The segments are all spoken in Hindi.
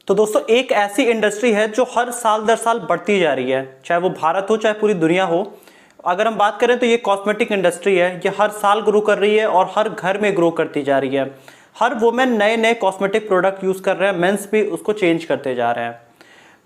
तो दोस्तों एक ऐसी इंडस्ट्री है जो हर साल दर साल बढ़ती जा रही है, चाहे वो भारत हो चाहे पूरी दुनिया हो। अगर हम बात करें तो ये कॉस्मेटिक इंडस्ट्री है, ये हर साल ग्रो कर रही है और हर घर में ग्रो करती जा रही है। हर वुमेन नए नए कॉस्मेटिक प्रोडक्ट यूज़ कर रहे हैं, मेंस भी उसको चेंज करते जा रहे हैं।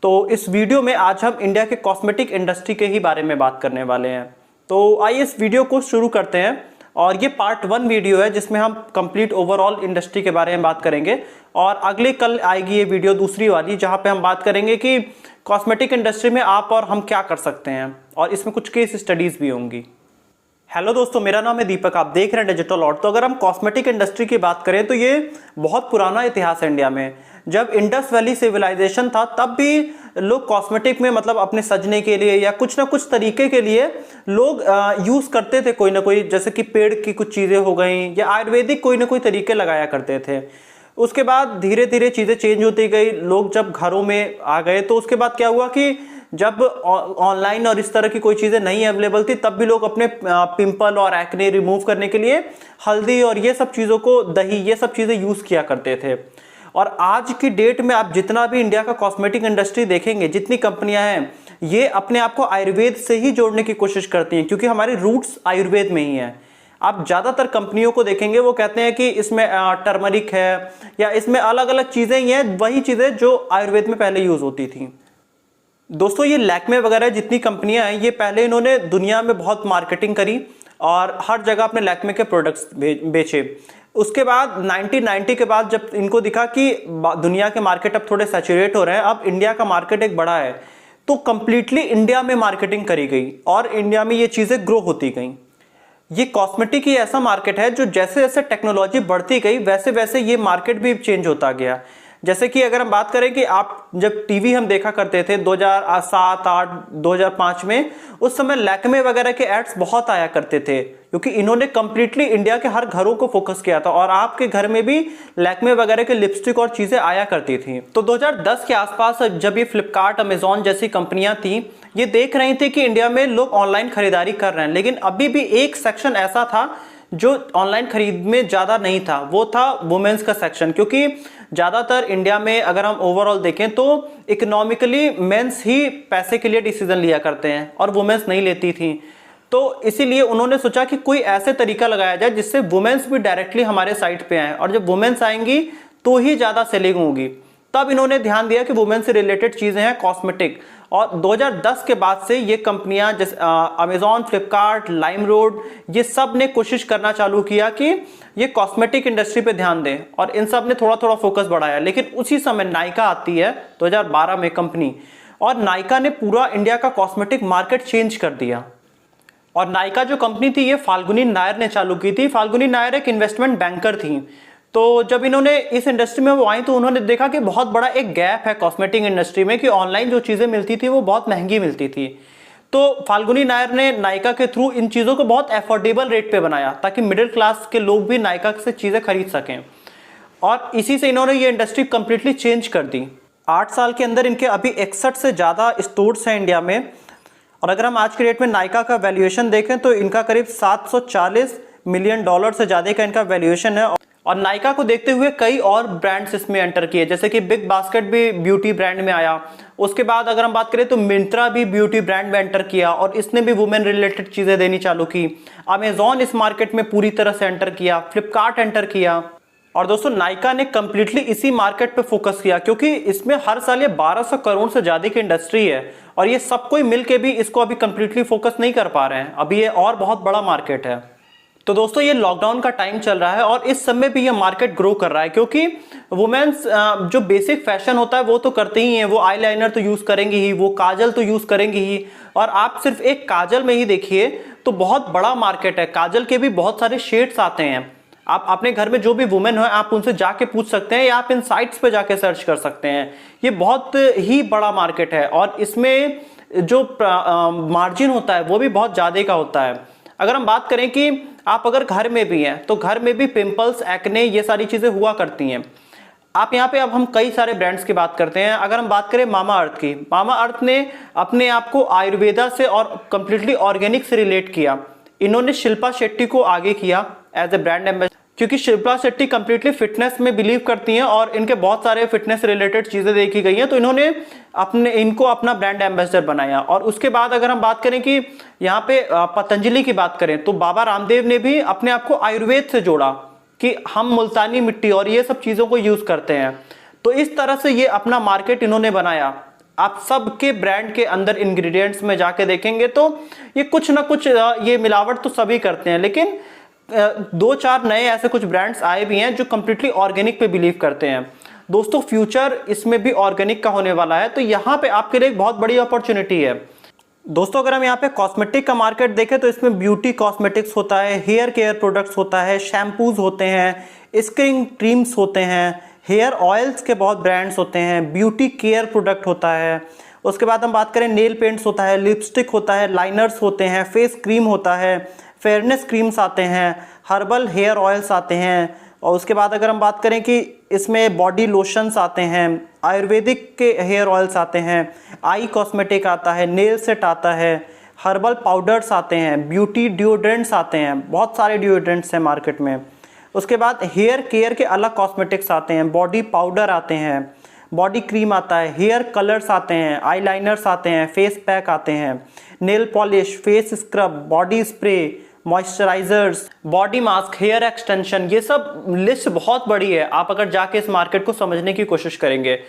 तो इस वीडियो में आज हम इंडिया के कॉस्मेटिक इंडस्ट्री के ही बारे में बात करने वाले हैं। तो आइए इस वीडियो को शुरू करते हैं। और ये पार्ट 1 वीडियो है जिसमें हम कंप्लीट ओवरऑल इंडस्ट्री के बारे में बात करेंगे, और अगले कल आएगी ये वीडियो दूसरी वाली जहां पे हम बात करेंगे कि कॉस्मेटिक इंडस्ट्री में आप और हम क्या कर सकते हैं, और इसमें कुछ केस स्टडीज भी होंगी। हेलो दोस्तों, मेरा नाम है दीपक, आप देख रहे हैं डिजिटल आर्ट। तो अगर हम कॉस्मेटिक इंडस्ट्री की बात करें तो ये बहुत पुराना इतिहास है इंडिया में। जब इंडस वैली सिविलाइजेशन था तब भी लोग कॉस्मेटिक में मतलब अपने सजने के लिए या कुछ ना कुछ तरीके के लिए लोग यूज करते थे कोई ना कोई, जैसे कि पेड़ की कुछ चीजें हो गई या आयुर्वेदिक कोई ना कोई तरीके लगाया करते थे। उसके बाद धीरे धीरे चीजें चेंज होती गई, लोग जब घरों में आ गए तो उसके बाद क्या हुआ कि जब ऑनलाइन और इस तरह की कोई चीजें नहीं अवेलेबल थी तब भी लोग अपने पिंपल और एक्ने रिमूव करने के लिए हल्दी और ये सब चीजों को, दही, ये सब चीजें यूज किया करते थे। और आज की डेट में आप जितना भी इंडिया का कॉस्मेटिक इंडस्ट्री देखेंगे, जितनी कंपनियां हैं, ये अपने आप को आयुर्वेद से ही जोड़ने की कोशिश करती हैं, क्योंकि हमारी रूट्स आयुर्वेद में ही है। आप ज्यादातर कंपनियों को देखेंगे वो कहते हैं कि इसमें टर्मरिक है या इसमें अलग अलग चीजें ही हैं, वही चीजें जो आयुर्वेद में पहले यूज होती थी। दोस्तों ये लैक्मे वगैरह जितनी कंपनियां हैं, ये पहले इन्होंने दुनिया में बहुत मार्केटिंग करी और हर जगह अपने लैक्मे के प्रोडक्ट्स बेचे। उसके बाद 1990 के बाद जब इनको दिखा कि दुनिया के मार्केट अब थोड़े सैचुरेट हो रहे हैं, अब इंडिया का मार्केट एक बड़ा है, तो कंप्लीटली इंडिया में मार्केटिंग करी गई और इंडिया में ये चीजें ग्रो होती गई। ये कॉस्मेटिक ही ऐसा मार्केट है जो जैसे जैसे टेक्नोलॉजी बढ़ती गई वैसे वैसे ये मार्केट भी चेंज होता गया। जैसे कि अगर हम बात करें कि आप जब टीवी हम देखा करते थे 2007, 8, 2005 में, उस समय लैक्मे वगैरह के एड्स बहुत आया करते थे, क्योंकि इन्होंने कंप्लीटली इंडिया के हर घरों को फोकस किया था और आपके घर में भी लैक्मे वगैरह के लिपस्टिक और चीजें आया करती थी। तो 2010 के आसपास जब ये फ्लिपकार्ट, अमेजॉन जैसी कंपनियां थी, ये देख रही थी कि इंडिया में लोग ऑनलाइन खरीदारी कर रहे हैं, लेकिन अभी भी एक सेक्शन ऐसा था जो ऑनलाइन खरीद में ज्यादा नहीं था, वो था वुमेन्स का सेक्शन। क्योंकि ज्यादातर इंडिया में अगर हम ओवरऑल देखें तो इकोनॉमिकली मेंस ही पैसे के लिए डिसीजन लिया करते हैं और वुमेन्स नहीं लेती थी। तो इसीलिए उन्होंने सोचा कि कोई ऐसे तरीका लगाया जाए जिससे वुमेन्स भी डायरेक्टली हमारे साइट पे आए, और जब वुमेन्स आएंगी तो ही ज्यादा सेलिंग होगी। तब इन्होंने ध्यान दिया कि वुमेन से रिलेटेड चीजें हैं कॉस्मेटिक, और 2010 के बाद से ये कंपनियां जैसे अमेजॉन, फ्लिपकार्ट, लाइमरोड, ये सब ने कोशिश करना चालू किया कि ये कॉस्मेटिक इंडस्ट्री पे ध्यान दें, और इन सब ने थोड़ा थोड़ा फोकस बढ़ाया। लेकिन उसी समय नायका आती है 2012 में कंपनी, और नायका ने पूरा इंडिया का कॉस्मेटिक मार्केट चेंज कर दिया। और नायका जो कंपनी थी ये फाल्गुनी नायर ने चालू की थी। फाल्गुनी नायर एक इन्वेस्टमेंट बैंकर थी। तो जब इन्होंने इस इंडस्ट्री में वो आई तो उन्होंने देखा कि बहुत बड़ा एक गैप है कॉस्मेटिक इंडस्ट्री में, कि ऑनलाइन जो चीजें मिलती थी वो बहुत महंगी मिलती थी। तो फाल्गुनी नायर ने नायका के थ्रू इन चीजों को बहुत अफोर्डेबल रेट पे बनाया, ताकि मिडिल क्लास के लोग भी नायका से चीजें खरीद सकें, और इसी से इन्होंने ये इंडस्ट्री कंप्लीटली चेंज कर दी। 8 साल के अंदर इनके अभी 61 से ज्यादा स्टोर्स हैं इंडिया में। और अगर हम आज के डेट में नायका का वैल्यूएशन देखें तो इनका करीब $740 मिलियन से ज्यादा का इनका वैल्यूएशन है। और नायका को देखते हुए कई और ब्रांड्स इसमें एंटर किए, जैसे कि बिग बास्केट भी ब्यूटी ब्रांड में आया। उसके बाद अगर हम बात करें तो मिंत्रा भी ब्यूटी ब्रांड में एंटर किया और इसने भी वुमेन रिलेटेड चीजें देनी चालू की। अमेजॉन इस मार्केट में पूरी तरह से एंटर किया, फ्लिपकार्ट एंटर किया। और दोस्तों नायका ने कंप्लीटली इसी मार्केट पे फोकस किया, क्योंकि इसमें हर साल ये 1200 करोड़ से ज्यादा की इंडस्ट्री है, और ये सब कोई मिलके भी इसको अभी कंप्लीटली फोकस नहीं कर पा रहे हैं। अभी ये और बहुत बड़ा मार्केट है। तो दोस्तों ये लॉकडाउन का टाइम चल रहा है और इस समय भी ये मार्केट ग्रो कर रहा है, क्योंकि वुमेन्स जो बेसिक फैशन होता है वो तो करते ही हैं, वो आईलाइनर तो यूज करेंगी ही, वो काजल तो यूज करेंगी ही। और आप सिर्फ एक काजल में ही देखिए तो बहुत बड़ा मार्केट है, काजल के भी बहुत सारे शेड्स आते हैं। आप अपने घर में जो भी वुमेन है आप उनसे जाके पूछ सकते हैं, या आप इन साइट्स पे जाके सर्च कर सकते हैं। ये बहुत ही बड़ा मार्केट है और इसमें जो मार्जिन होता है वो भी बहुत ज्यादा का होता है। अगर हम बात करें कि आप अगर घर में भी हैं तो घर में भी पिंपल्स, एक्ने, ये सारी चीजें हुआ करती हैं। आप यहाँ पे अब हम कई सारे ब्रांड्स की बात करते हैं। अगर हम बात करें मामा अर्थ की, मामा अर्थ ने अपने आप को आयुर्वेदा से और कंप्लीटली ऑर्गेनिक से रिलेट किया। इन्होंने शिल्पा शेट्टी को आगे किया एज ए ब्रांड एम्बेसडर। क्योंकि शिल्पा शेट्टी कंप्लीटली फिटनेस में बिलीव करती हैं और इनके बहुत सारे फिटनेस रिलेटेड चीज़ें देखी गई हैं, तो इन्होंने इनको अपना ब्रांड एम्बेसडर बनाया। और उसके बाद अगर हम बात करें कि यहाँ पे पतंजलि की बात करें तो बाबा रामदेव ने भी अपने आप को आयुर्वेद से जोड़ा कि हम मुल्तानी मिट्टी और ये सब चीज़ों को यूज़ करते हैं। तो इस तरह से ये अपना मार्केट इन्होंने बनाया। आप सबके ब्रांड के अंदर इंग्रेडिएंट्स में जाके देखेंगे तो ये कुछ ना कुछ ये मिलावट तो सभी करते हैं, लेकिन 2-4 नए ऐसे कुछ ब्रांड्स आए भी हैं जो कंप्लीटली ऑर्गेनिक पे बिलीव करते हैं। दोस्तों फ्यूचर इसमें भी ऑर्गेनिक का होने वाला है, तो यहाँ पे आपके लिए एक बहुत बड़ी अपॉर्चुनिटी है। दोस्तों अगर हम यहाँ पे कॉस्मेटिक का मार्केट देखें तो इसमें ब्यूटी कॉस्मेटिक्स होता है, हेयर केयर प्रोडक्ट्स होता है, शैम्पूज होते हैं, स्किन क्रीम्स होते हैं, हेयर ऑयल्स के बहुत ब्रांड्स होते हैं, ब्यूटी केयर प्रोडक्ट होता है। उसके बाद हम बात करें नेल पेंट्स होता है, लिपस्टिक होता है, लाइनर्स होते हैं, फेस क्रीम होता है, फेयरनेस क्रीम्स आते हैं, हर्बल हेयर ऑयल्स आते हैं। और उसके बाद अगर हम बात करें कि इसमें बॉडी लोशंस आते हैं, आयुर्वेदिक के हेयर ऑयल्स आते हैं, आई कॉस्मेटिक आता है, नेल सेट आता है, हर्बल पाउडर्स आते हैं, ब्यूटी डिओड्रेंट्स आते हैं, बहुत सारे डिओड्रेंट्स हैं मार्केट में। उसके बाद हेयर केयर के अलग कॉस्मेटिक्स आते हैं, बॉडी पाउडर आते हैं, बॉडी क्रीम आता है, हेयर कलर्स आते हैं, आई लाइनर्स आते हैं, फेस पैक आते हैं, nail polish, face scrub, body spray, moisturisers, body mask, hair extension, ये सब लिस्ट बहुत बड़ी है। आप अगर जाके इस मार्केट को समझने की कोशिश करेंगे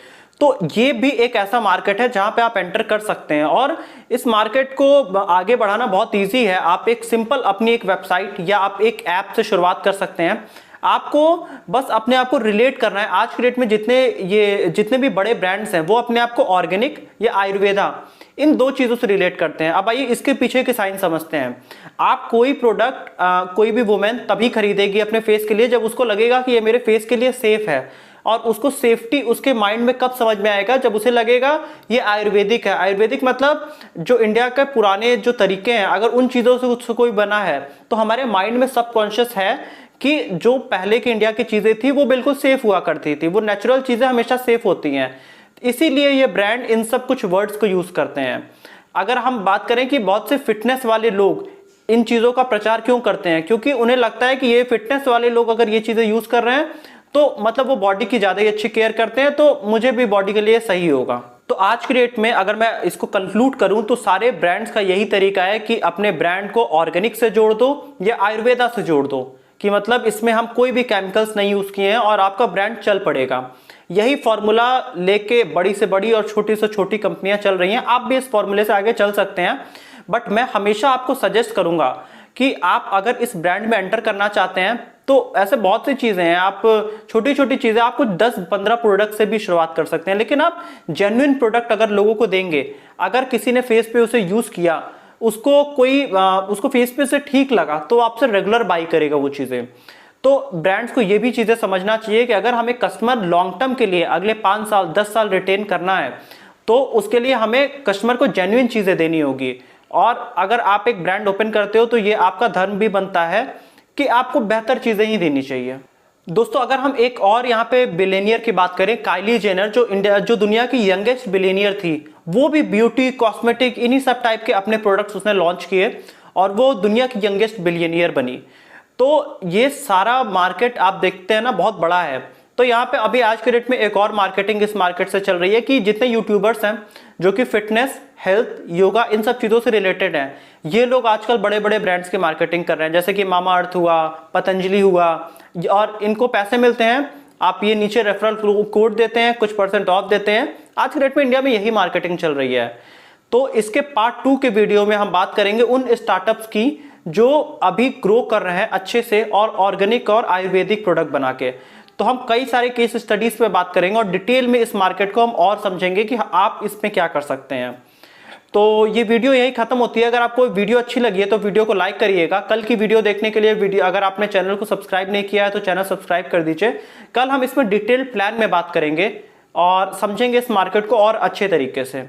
तो ये भी एक ऐसा मार्केट है जहां पे आप एंटर कर सकते हैं और इस मार्केट को आगे बढ़ाना बहुत इजी है। आप एक सिंपल अपनी एक वेबसाइट या आप एक ऐप से शुरुआत कर सकते हैं। आपको बस अपने आप को रिलेट करना है। आज की डेट में जितने भी बड़े ब्रांड्स हैं वो अपने आप को ऑर्गेनिक या आयुर्वेदा इन दो चीजों से रिलेट करते हैं। अब आइए इसके पीछे की साइंस समझते हैं। आप कोई प्रोडक्ट कोई भी वुमेन तभी खरीदेगी अपने फेस के लिए जब उसको लगेगा कि ये मेरे फेस के लिए सेफ है, और उसको सेफ्टी उसके माइंड में कब समझ में आएगा, जब उसे लगेगा ये आयुर्वेदिक है। आयुर्वेदिक मतलब जो इंडिया के पुराने जो तरीके हैं, अगर उन चीज़ों से उसको कोई बना है तो हमारे माइंड में सबकॉन्शियस है कि जो पहले की इंडिया की चीज़ें थी वो बिल्कुल सेफ हुआ करती थी, वो नेचुरल चीज़ें हमेशा सेफ होती हैं। इसीलिए ये ब्रांड इन सब कुछ वर्ड्स को यूज़ करते हैं। अगर हम बात करें कि बहुत से फिटनेस वाले लोग इन चीज़ों का प्रचार क्यों करते हैं, क्योंकि उन्हें लगता है कि ये फिटनेस वाले लोग अगर ये चीज़ें यूज़ कर रहे हैं तो मतलब वो बॉडी की ज़्यादा ही अच्छी केयर करते हैं, तो मुझे भी बॉडी के लिए सही होगा। तो आज की डेट में अगर मैं इसको कंक्लूड करूं तो सारे ब्रांड्स का यही तरीका है कि अपने ब्रांड को ऑर्गेनिक से जोड़ दो या आयुर्वेदा से जोड़ दो, कि मतलब इसमें हम कोई भी केमिकल्स नहीं यूज़ किए हैं और आपका ब्रांड चल पड़ेगा। यही फॉर्मूला लेके बड़ी से बड़ी और छोटी से छोटी कंपनियां चल रही हैं। आप भी इस फॉर्मूले से आगे चल सकते हैं, बट मैं हमेशा आपको सजेस्ट करूंगा कि आप अगर इस ब्रांड में एंटर करना चाहते हैं तो ऐसे बहुत सी चीज़ें हैं। आप छोटी छोटी चीज़ें, आप कुछ 10-15 प्रोडक्ट से भी शुरुआत कर सकते हैं, लेकिन आप जेन्युइन प्रोडक्ट अगर लोगों को देंगे, अगर किसी ने फेस पे उसे यूज़ किया, उसको फेस पे से ठीक लगा तो आपसे रेगुलर बाई करेगा वो चीज़ें। तो ब्रांड्स को ये भी चीज़ें समझना चाहिए कि अगर हमें कस्टमर लॉन्ग टर्म के लिए अगले 5 साल 10 साल रिटेन करना है तो उसके लिए हमें कस्टमर को जेन्युइन चीज़ें देनी होगी। और अगर आप एक ब्रांड ओपन करते हो तो ये आपका धर्म भी बनता है कि आपको बेहतर चीज़ें ही देनी चाहिए। दोस्तों अगर हम एक और यहाँ पे बिलियनियर की बात करें, काइली जेनर जो दुनिया की यंगेस्ट बिलियनियर थी, वो भी ब्यूटी कॉस्मेटिक इन्हीं सब टाइप के अपने प्रोडक्ट्स उसने लॉन्च किए और वो दुनिया की यंगेस्ट बिलियनियर बनी। तो ये सारा मार्केट आप देखते हैं ना, बहुत बड़ा है। तो यहाँ पे अभी आज के डेट में एक और मार्केटिंग इस मार्केट से चल रही है कि जितने यूट्यूबर्स हैं जो कि फिटनेस, हेल्थ, योगा इन सब चीज़ों से रिलेटेड हैं, ये लोग आजकल बड़े बड़े ब्रांड्स की मार्केटिंग कर रहे हैं, जैसे कि मामा अर्थ हुआ, पतंजलि हुआ, और इनको पैसे मिलते हैं। आप ये नीचे रेफरल कोड देते हैं, कुछ % ऑफ देते हैं। आज के डेट में इंडिया में यही मार्केटिंग चल रही है। तो इसके पार्ट 2 के वीडियो में हम बात करेंगे उन स्टार्टअप्स की जो अभी ग्रो कर रहे हैं अच्छे से और ऑर्गेनिक और आयुर्वेदिक प्रोडक्ट बना के। तो हम कई सारे केस स्टडीज पे बात करेंगे और डिटेल में इस मार्केट को हम और समझेंगे कि आप इसमें क्या कर सकते हैं। तो ये वीडियो यही खत्म होती है। अगर आपको वीडियो अच्छी लगी है तो वीडियो को लाइक करिएगा। कल की वीडियो देखने के लिए अगर आपने चैनल को सब्सक्राइब नहीं किया है तो चैनल सब्सक्राइब कर दीजिए। कल हम इसमें डिटेल प्लान में बात करेंगे और समझेंगे इस मार्केट को और अच्छे तरीके से।